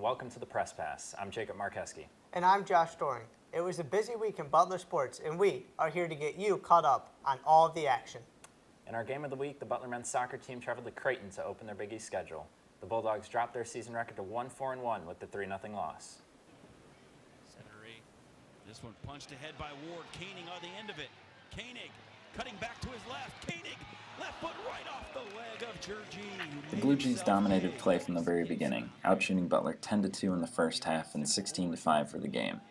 welcome to the Press Pass. I'm Jacob Markeski. And I'm Josh Doring. It was a busy week in Butler sports, and we are here to get you caught up on all of the action. In our game of the week, the Butler men's soccer team traveled to Creighton to open their Big East schedule. The Bulldogs dropped their season record to 1-4-1 with the 3-0 loss. Center A. This one punched ahead by Ward. Koenig on the end of it. Koenig cutting back to his left. Koenig, left foot right off the leg of Georgie. The Blue Jays dominated play from the very beginning, outshooting Butler 10-2 in the first half and 16-5 for the game.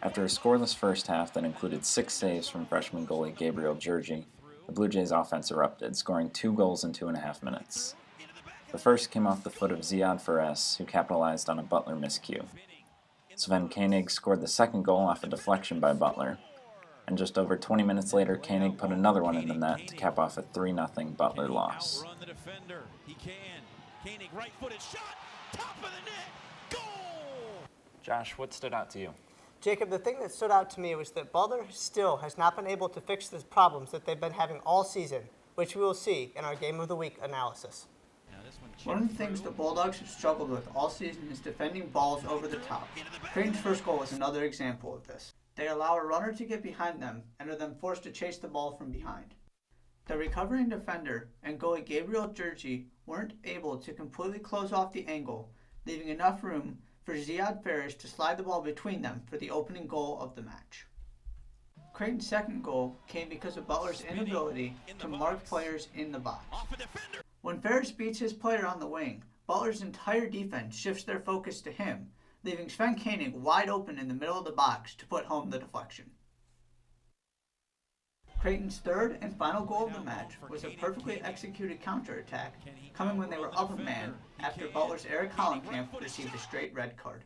After a scoreless first half that included 6 saves from freshman goalie Gabriel Georgie, the Blue Jays offense erupted, scoring 2 goals in 2.5 minutes. The first came off the foot of Ziad Fares, who capitalized on a Butler miscue. Sven Koenig scored the second goal off a deflection by Butler, and just over 20 minutes later, Koenig put another one in the net to cap off a 3-0 Butler loss. Outrun the defender. He can. Koenig right-footed shot, top of the net, goal! Josh, what stood out to you? Jacob, the thing that stood out to me was that Butler still has not been able to fix the problems that they've been having all season, which we will see in our Game of the Week analysis. One of the things the Bulldogs have struggled with all season is defending balls over the top. Creighton's first goal was another example of this. They allow a runner to get behind them and are then forced to chase the ball from behind. The recovering defender and goalie Gabriel Georgie weren't able to completely close off the angle, leaving enough room for Ziad Fares to slide the ball between them for the opening goal of the match. Creighton's second goal came because of Butler's inability to mark players in the box. When Fares beats his player on the wing, Butler's entire defense shifts their focus to him, leaving Sven Koenig wide open in the middle of the box to put home the deflection. Creighton's third and final goal of the match was a perfectly executed counterattack, coming when they were up a man after Butler's Eric Hollenkamp received a straight red card.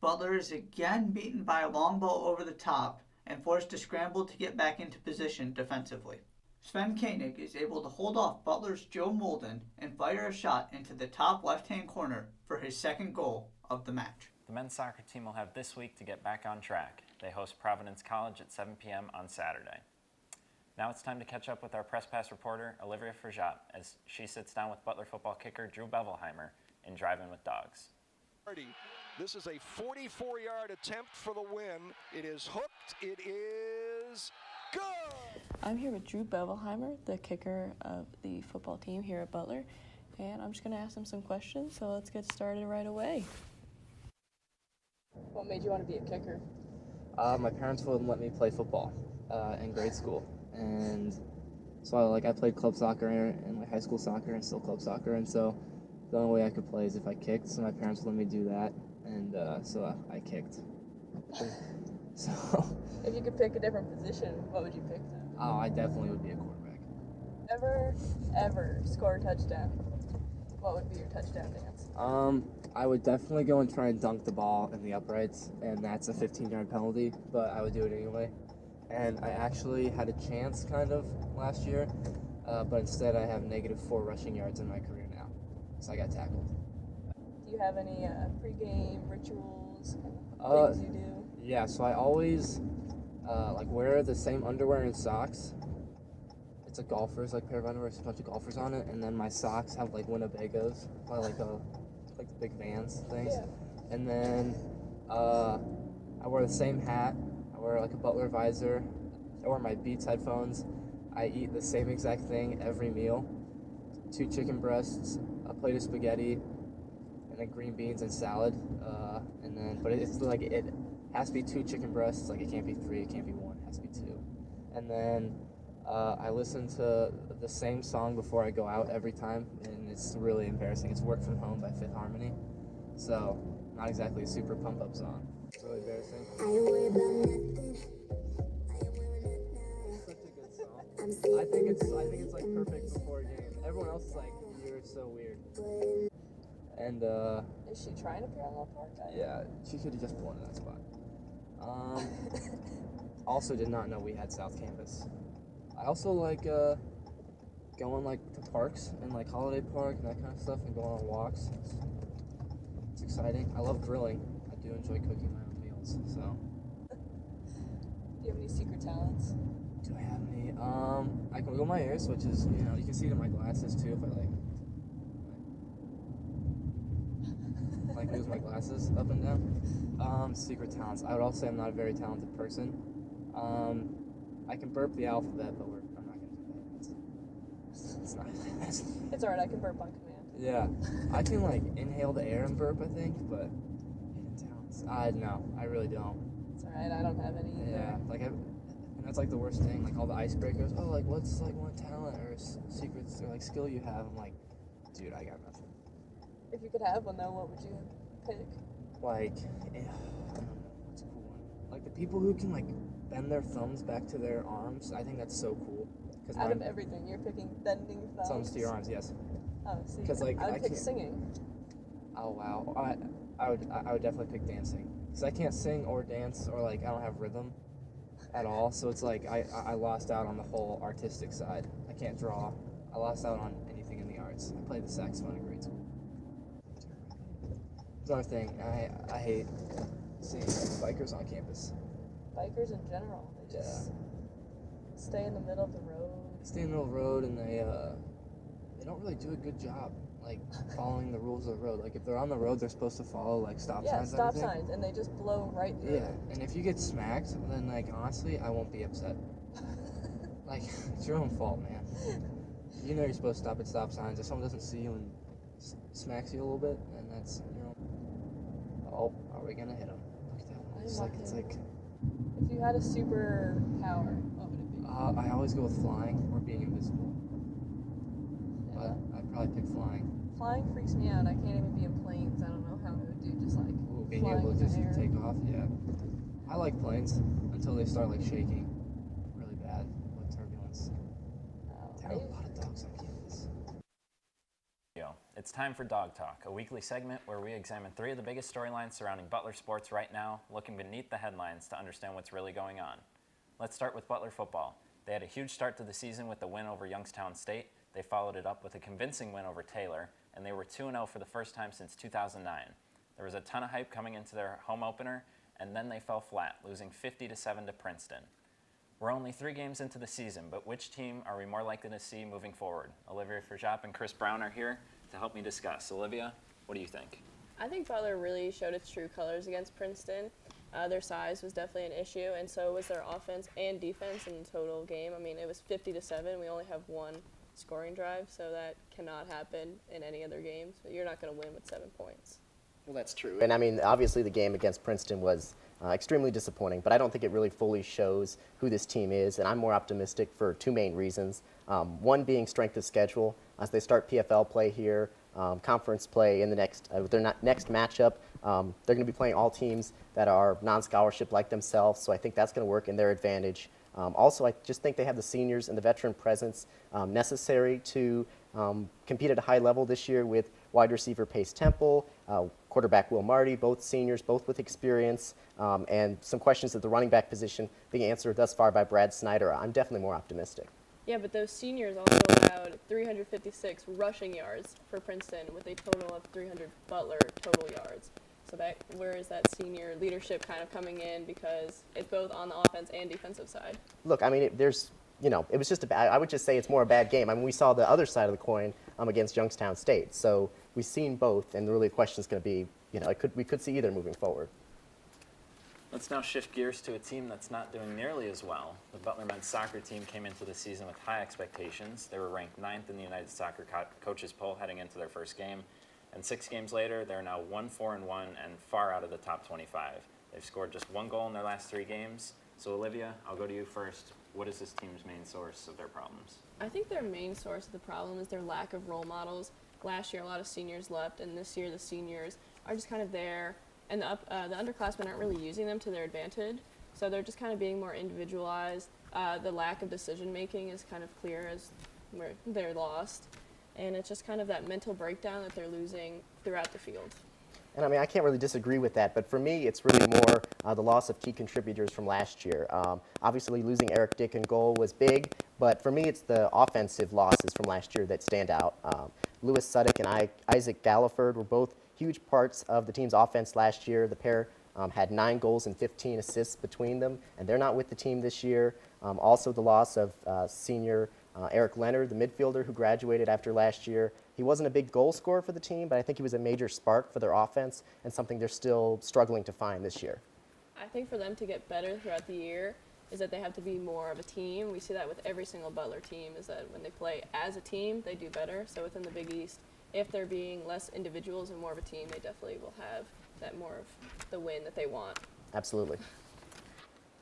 Butler is again beaten by a long ball over the top and forced to scramble to get back into position defensively. Sven Koenig is able to hold off Butler's Joe Molden and fire a shot into the top left-hand corner for his second goal of the match. The men's soccer team will have this week to get back on track. They host Providence College at 7 p.m. on Saturday. Now it's time to catch up with our Press Pass reporter, Olivia Frajat, as she sits down with Butler football kicker Drew Bevelheimer in Driving with Dogs. This is a 44-yard attempt for the win. It is hooked. It is good. I'm here with Drew Bevelheimer, the kicker of the football team here at Butler, and I'm just going to ask him some questions, so let's get started right away. What made you want to be a kicker? My parents wouldn't let me play football in grade school, and so I played club soccer and my high school soccer and still club soccer, and so the only way I could play is if I kicked, so my parents would let me do that, and so I kicked. So If you could pick a different position, what would you pick then? Oh, I definitely would be a quarterback. Ever score a touchdown? What would be your touchdown dance? I would definitely go and try and dunk the ball in the uprights, and that's a 15-yard penalty, but I would do it anyway. And I actually had a chance kind of last year, but instead I have -4 rushing yards in my career now, so I got tackled. Do you have any pregame rituals, things you do? Yeah, so I always wear the same underwear and socks. It's a golfer's pair of underwear, it's a bunch of golfers on it, and then my socks have Winnebagos, the big Vans things. Yeah. And then I wear the same hat. I wear a Butler visor. I wear my Beats headphones. I eat the same exact thing every meal: 2 chicken breasts, a plate of spaghetti, and then green beans and salad. But it has to be 2 chicken breasts. It can't be 3. It can't be 1. It has to be 2. And then I listen to the same song before I go out every time, and it's really embarrassing. It's Work From Home by Fifth Harmony. So, not exactly a super pump-up song. It's really embarrassing. It's such a good song. I think it's perfect before a game. Everyone else is you're so weird. And Is she trying to appear on that part? yeah, she could have just blown in that spot. Also did not know we had South Campus. I also like going to parks and Holiday Park and that kind of stuff, and going on walks. It's exciting. I love grilling. I do enjoy cooking my own meals. So. Do you have any secret talents? Do I have any? I can wiggle my ears, which is you can see it in my glasses too if I like lose my glasses up and down. Secret talents. I would also say I'm not a very talented person. I can burp the alphabet, but I'm not gonna do that. It's not. It's alright, I can burp on command. Yeah, I can like inhale the air and burp, I think, but hidden talents. No, I really don't. It's alright, I don't have any either. Yeah, and that's like the worst thing. Like all the icebreakers. Oh, like what's like one talent or secrets or like skill you have? I'm like, dude, I got nothing. If you could have one though, what would you pick? Like, I don't know, what's a cool one? Like the people who can like bend their thumbs back to their arms. I think that's so cool. Out of everything, you're picking bending thumbs. Thumbs to your arms, yes. Oh, see. Because like I would pick can't- singing. Oh wow, I would definitely pick dancing. Because I can't sing or dance or like I don't have rhythm at all. So it's like I lost out on the whole artistic side. I can't draw. I lost out on anything in the arts. I played the saxophone in grade school. Another thing, I hate seeing bikers on campus. Bikers in general, they just stay in the middle of the road. They stay in the middle of the road and they don't really do a good job like following the rules of the road. Like if they're on the road, they're supposed to follow like stop signs. Yeah, stop and everything. signs, and they just blow right through. Yeah, and if you get smacked, then like honestly, I won't be upset. Like it's your own fault, man. You know you're supposed to stop at stop signs. If someone doesn't see you and smacks you a little bit, then that's oh, are we gonna hit them? Look at that one. It's like. If you had a superpower, what would it be? I always go with flying or being invisible. But I'd probably pick flying. Flying freaks me out. I can't even be in planes. I don't know how I would do just like Being flying able to in the just air. take off, yeah. I like planes until they start like shaking really bad with turbulence. There are a lot of dogs on campus. It's time for Dog Talk, a weekly segment where we examine 3 of the biggest storylines surrounding Butler sports right now, looking beneath the headlines to understand what's really going on. Let's start with Butler football. They had a huge start to the season with the win over Youngstown State. They followed it up with a convincing win over Taylor, and they were 2-0 for the first time since 2009. There was a ton of hype coming into their home opener, and then they fell flat, losing 50-7 to Princeton. We're only 3 games into the season, but which team are we more likely to see moving forward? Olivia Frejap and Chris Brown are here to help me discuss. Olivia, what do you think? I think Butler really showed its true colors against Princeton. Their size was definitely an issue, and so was their offense and defense in the total game. I mean, it was 50-7. We only have 1 scoring drive, so that cannot happen in any other games. But you're not going to win with 7 points. Well, that's true. And I mean, obviously the game against Princeton was extremely disappointing, but I don't think it really fully shows who this team is, and I'm more optimistic for 2 main reasons. One being strength of schedule. As they start PFL play here, conference play in the next matchup, they're going to be playing all teams that are non-scholarship like themselves, so I think that's going to work in their advantage. Also, I just think they have the seniors and the veteran presence necessary to compete at a high level this year with wide receiver Pace Temple, quarterback Will Marty, both seniors, both with experience, and some questions at the running back position being answered thus far by Brad Snyder. I'm definitely more optimistic. Yeah, but those seniors also allowed 356 rushing yards for Princeton with a total of 300 Butler total yards. So where is that senior leadership kind of coming in, because it's both on the offense and defensive side? Look, I mean, it was just I would just say it's more a bad game. I mean, we saw the other side of the coin against Youngstown State. So we've seen both, and really the question is going to be, we could see either moving forward. Let's now shift gears to a team that's not doing nearly as well. The Butler men's soccer team came into the season with high expectations. They were ranked 9th in the United Soccer Coaches poll heading into their first game. And 6 games later, they're now 1-4-1 and far out of the top 25. They've scored just 1 goal in their last 3 games. So Olivia, I'll go to you first. What is this team's main source of their problems? I think their main source of the problem is their lack of role models. Last year, a lot of seniors left, and this year the seniors are just kind of there. And the underclassmen aren't really using them to their advantage, so they're just kind of being more individualized. The lack of decision-making is kind of clear as they're lost, and it's just kind of that mental breakdown that they're losing throughout the field. And I mean, I can't really disagree with that, but for me, it's really more the loss of key contributors from last year. Obviously, losing Eric Dick in goal was big, but for me, it's the offensive losses from last year that stand out. Lewis Suddick and Isaac Galliford were both huge parts of the team's offense last year. The pair had 9 goals and 15 assists between them, and they're not with the team this year. Also, the loss of senior Eric Leonard, the midfielder who graduated after last year. He wasn't a big goal scorer for the team, but I think he was a major spark for their offense and something they're still struggling to find this year. I think for them to get better throughout the year is that they have to be more of a team. We see that with every single Butler team, is that when they play as a team, they do better. So within the Big East, if they're being less individuals and more of a team, they definitely will have that more of the win that they want. Absolutely.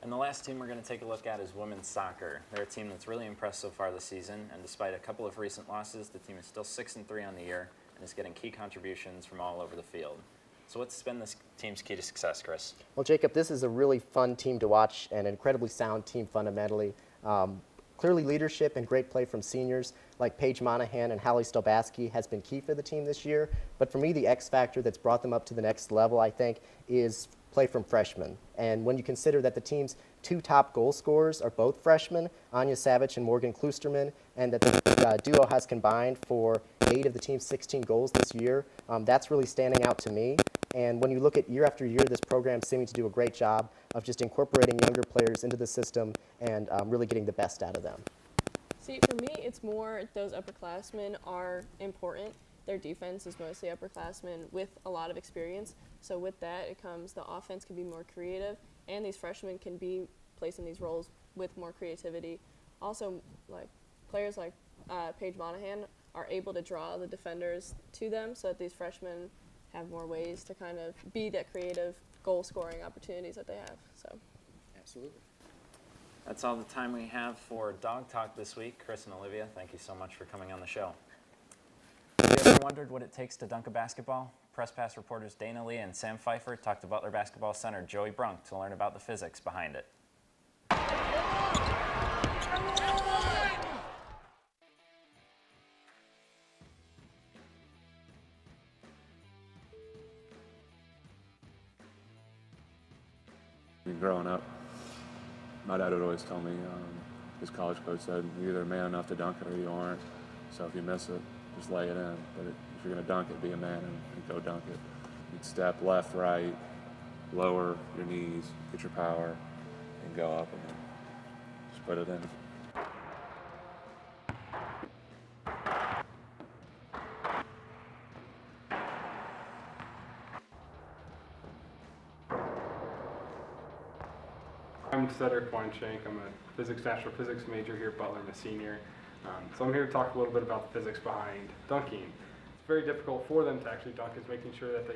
And the last team we're going to take a look at is women's soccer. They're a team that's really impressed so far this season, and despite a couple of recent losses, the team is still 6-3 on the year and is getting key contributions from all over the field. So what's been this team's key to success, Chris? Well, Jacob, this is a really fun team to watch and an incredibly sound team fundamentally. Clearly leadership and great play from seniors like Paige Monahan and Hallie Stobaski has been key for the team this year. But for me, the X factor that's brought them up to the next level, I think, is play from freshmen. And when you consider that the team's 2 top goal scorers are both freshmen, Anya Savage and Morgan Klusterman, and that the duo has combined for 8 of the team's 16 goals this year, that's really standing out to me. And when you look at year after year, this program seeming to do a great job of just incorporating younger players into the system and really getting the best out of them. See, for me, it's more those upperclassmen are important. Their defense is mostly upperclassmen with a lot of experience. So with that, it comes the offense can be more creative, and these freshmen can be placed in these roles with more creativity. Also, like players like Paige Monahan are able to draw the defenders to them, so that these freshmen have more ways to kind of be that creative goal-scoring opportunities that they have. So, absolutely. That's all the time we have for Dog Talk this week. Chris and Olivia, thank you so much for coming on the show. Have you ever wondered what it takes to dunk a basketball? Press Pass reporters Dana Lee and Sam Pfeiffer talked to Butler basketball center Joey Brunk to learn about the physics behind it. Growing up, my dad would always tell me, his college coach said, you're either man enough to dunk it or you aren't. So if you miss it, just lay it in. But if you're going to dunk it, be a man and go dunk it. You'd step left, right, lower your knees, get your power, and go up and then just put it in. I'm Cedric Weinshank. I'm a natural physics major here at Butler. I'm a senior. So I'm here to talk a little bit about the physics behind dunking. It's very difficult for them to actually dunk, is making sure that they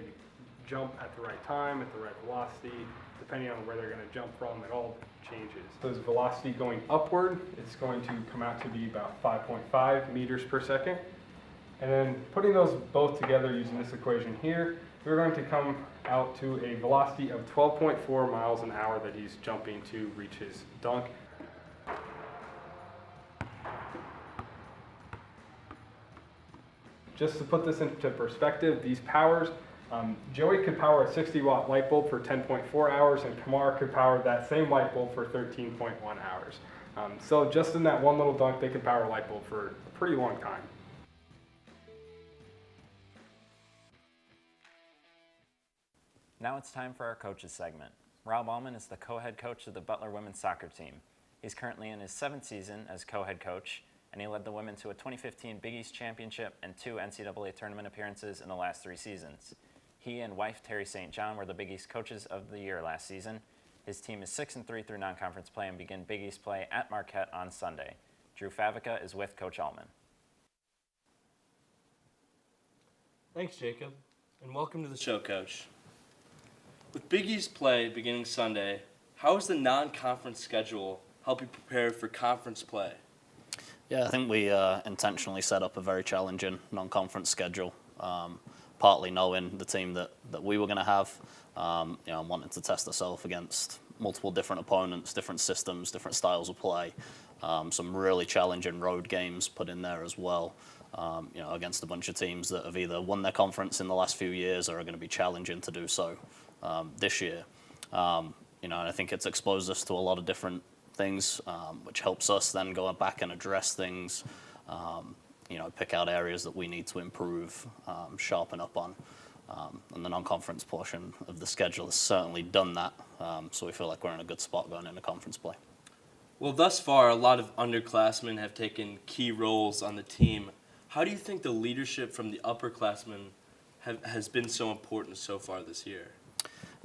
jump at the right time, at the right velocity, depending on where they're going to jump from. It all changes. So as velocity going upward, it's going to come out to be about 5.5 meters per second. And then putting those both together using this equation here, we're going to come out to a velocity of 12.4 miles an hour that he's jumping to reach his dunk. Just to put this into perspective, these powers, Joey could power a 60-watt light bulb for 10.4 hours, and Kamara could power that same light bulb for 13.1 hours. So just in that one little dunk, they could power a light bulb for a pretty long time. Now it's time for our coaches segment. Rob Allman is the co-head coach of the Butler women's soccer team. He's currently in his 7th season as co-head coach, and he led the women to a 2015 Big East championship and 2 NCAA tournament appearances in the last 3 seasons. He and wife Terry St. John were the Big East coaches of the year last season. His team is 6-3 through non-conference play and begin Big East play at Marquette on Sunday. Drew Favica is with Coach Allman. Thanks, Jacob, and welcome to the show, Coach. With Big East play beginning Sunday, how does the non-conference schedule help you prepare for conference play? Yeah, I think we intentionally set up a very challenging non-conference schedule, partly knowing the team that we were going to have, and wanting to test ourselves against multiple different opponents, different systems, different styles of play. Some really challenging road games put in there as well, against a bunch of teams that have either won their conference in the last few years or are going to be challenging to do so this year. And I think it's exposed us to a lot of different things, which helps us then go back and address things, pick out areas that we need to improve, sharpen up on. And the non-conference portion of the schedule has certainly done that, so we feel like we're in a good spot going into conference play. Well, thus far, a lot of underclassmen have taken key roles on the team. How do you think the leadership from the upperclassmen has been so important so far this year?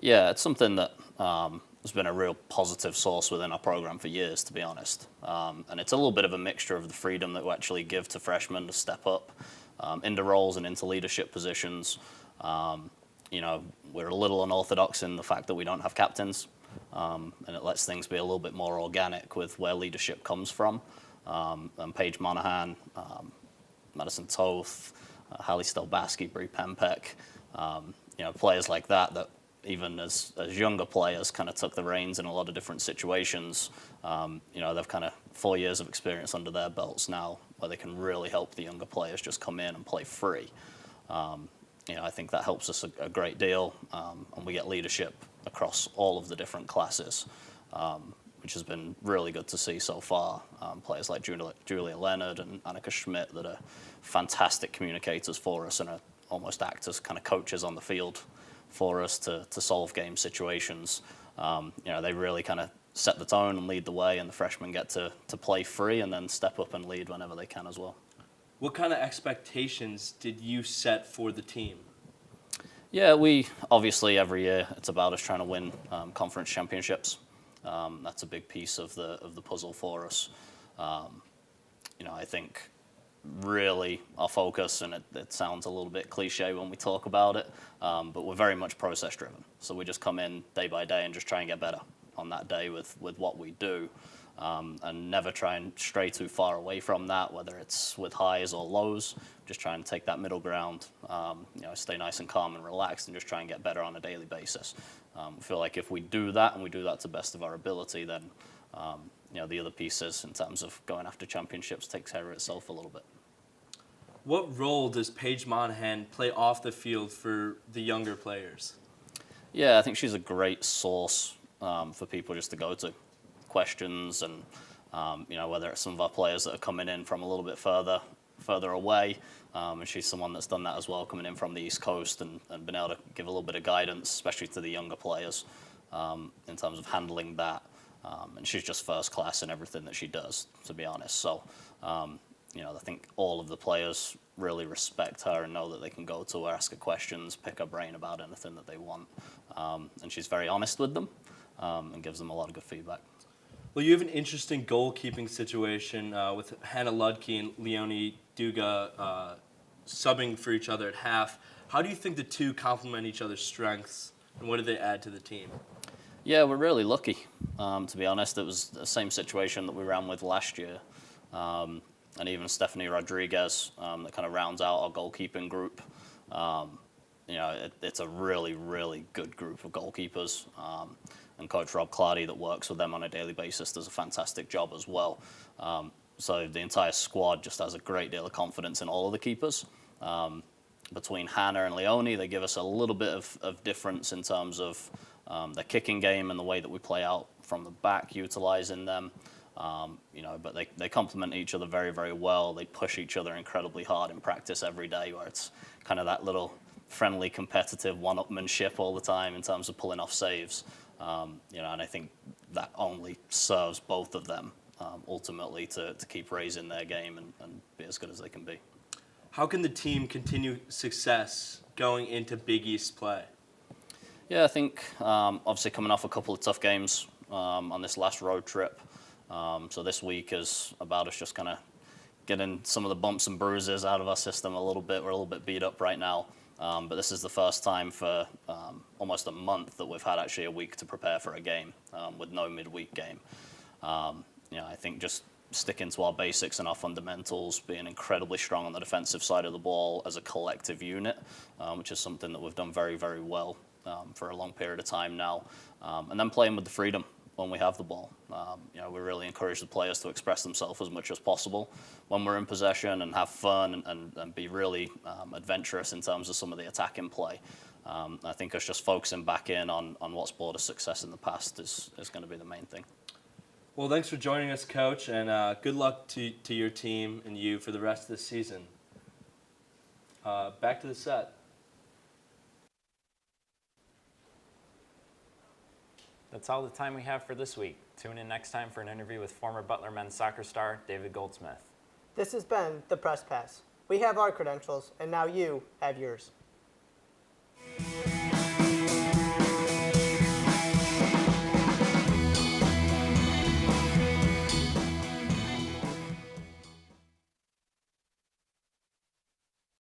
Yeah, it's something that has been a real positive source within our program for years, to be honest. And it's a little bit of a mixture of the freedom that we actually give to freshmen to step up into roles and into leadership positions. You know, we're a little unorthodox in the fact that we don't have captains, and it lets things be a little bit more organic with where leadership comes from. And Paige Monahan, Madison Toth, Hallie Stelbaski, Bree Pempek, you know, players like that even as younger players kind of took the reins in a lot of different situations. You know, they've kind of 4 years of experience under their belts now where they can really help the younger players just come in and play free. You know, I think that helps us a great deal, and we get leadership across all of the different classes, which has been really good to see so far. Players like Julia Leonard and Annika Schmidt that are fantastic communicators for us and are almost act as kind of coaches on the field for us to solve game situations. You know, they really kind of set the tone and lead the way, and the freshmen get to play free and then step up and lead whenever they can as well. What kind of expectations did you set for the team? Yeah, we obviously every year it's about us trying to win conference championships. That's a big piece of the puzzle for us. You know, I think really our focus, and it sounds a little bit cliche when we talk about it, but we're very much process driven. So we just come in day by day and just try and get better on that day with what we do. And never try and stray too far away from that, whether it's with highs or lows. Just try and take that middle ground, you know, stay nice and calm and relaxed and just try and get better on a daily basis. We feel like if we do that and we do that to the best of our ability, then you know, the other pieces in terms of going after championships takes care of itself a little bit. What role does Paige Monahan play off the field for the younger players? Yeah, I think she's a great source for people just to go to. Questions and you know, whether it's some of our players that are coming in from a little bit further away, and she's someone that's done that as well, coming in from the East Coast and been able to give a little bit of guidance, especially to the younger players, in terms of handling that. And she's just first class in everything that she does, to be honest. So you know, I think all of the players really respect her and know that they can go to her, ask her questions, pick her brain about anything that they want, and she's very honest with them and gives them a lot of good feedback. Well, you have an interesting goalkeeping situation with Hannah Ludke and Leonie Duga subbing for each other at half. How do you think the two complement each other's strengths, and what do they add to the team? Yeah, we're really lucky, to be honest. It was the same situation that we ran with last year. And even Stephanie Rodriguez, that kind of rounds out our goalkeeping group. You know, it's a really, really good group of goalkeepers. And Coach Rob Clardy that works with them on a daily basis does a fantastic job as well. So the entire squad just has a great deal of confidence in all of the keepers. Between Hannah and Leonie, they give us a little bit of difference in terms of their kicking game and the way that we play out from the back, utilizing them. You know, but they complement each other very, very well. They push each other incredibly hard in practice every day, where it's kind of that little friendly, competitive one-upmanship all the time in terms of pulling off saves. You know, and I think that only serves both of them ultimately to keep raising their game and be as good as they can be. How can the team continue success going into Big East play? Yeah, I think obviously coming off a couple of tough games on this last road trip. So this week is about us just kind of getting some of the bumps and bruises out of our system a little bit. We're a little bit beat up right now. But this is the first time for almost a month that we've had actually a week to prepare for a game with no midweek game. You know, I think just sticking to our basics and our fundamentals, being incredibly strong on the defensive side of the ball as a collective unit, which is something that we've done very, very well for a long period of time now. And then playing with the freedom when we have the ball. You know, we really encourage the players to express themselves as much as possible when we're in possession and have fun and be really adventurous in terms of some of the attacking play. I think us just focusing back in on what's brought us success in the past is going to be the main thing. Well, thanks for joining us, Coach, and good luck to your team and you for the rest of the season. Back to the set. That's all the time we have for this week. Tune in next time for an interview with former Butler men's soccer star David Goldsmith. This has been the Press Pass. We have our credentials, and now you have yours.